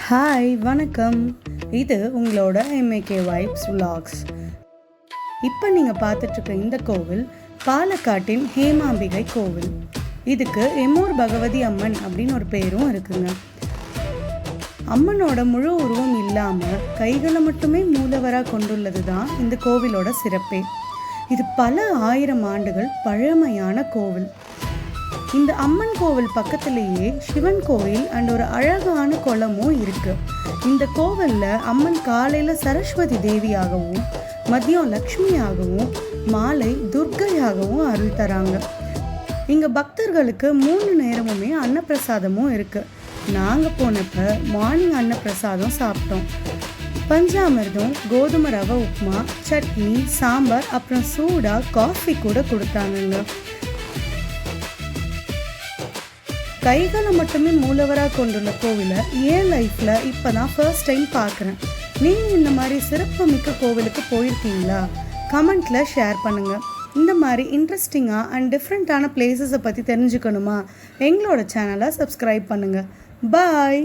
Hi வணக்கம். இது உங்களோட எம்ஏகே வைப்ஸ் விலாக்ஸ். இப்போ நீங்கள் பார்த்துட்ருக்க இந்த கோவில் பாலக்காட்டின் ஹேமாம்பிகை கோவில். இதுக்கு எம்மூர் பகவதி அம்மன் அப்படின்னு ஒரு பேரும் இருக்குங்க. அம்மனோட முழு உருவம் இல்லாமல் கைகளை மட்டுமே மூலவராக கொண்டுள்ளது தான் இந்த கோவிலோட சிறப்பே. இது பல ஆயிரம் ஆண்டுகள் பழமையான கோவில். இந்த அம்மன் கோவில் பக்கத்திலேயே சிவன் கோவில் அண்ட் ஒரு அழகான குளமும் இருக்கு. இந்த கோவிலில் அம்மன் காலையில் சரஸ்வதி தேவியாகவும், மதியம் லக்ஷ்மியாகவும், மாலை துர்க்கையாகவும் அருள் தராங்க. இங்கே பக்தர்களுக்கு 3 நேரமுமே அன்னப்பிரசாதமும் இருக்கு. நாங்கள் போனப்போ மார்னிங் அன்னப்பிரசாதம் சாப்பிட்டோம். பஞ்சாமிர்தம், கோதுமை ரவை உப்புமா, சட்னி, சாம்பார், அப்புறம் சூடாக காஃபி கூட கொடுத்தாங்கங்க. கைகளை மட்டுமே மூலவராக கொண்டுள்ள கோவிலை என் லைஃப்பில் இப்போ தான் ஃபர்ஸ்ட் டைம் பார்க்குறேன். நீங்கள் இந்த மாதிரி சிறப்பு மிக்க கோவிலுக்கு போயிருக்கீங்களா? கமெண்ட்டில் ஷேர் பண்ணுங்கள். இந்த மாதிரி இன்ட்ரெஸ்டிங்காக அண்ட் டிஃப்ரெண்ட்டான பிளேசஸை பற்றி தெரிஞ்சுக்கணுமா? எங்களோட சேனலை சப்ஸ்கிரைப் பண்ணுங்கள். பாய்.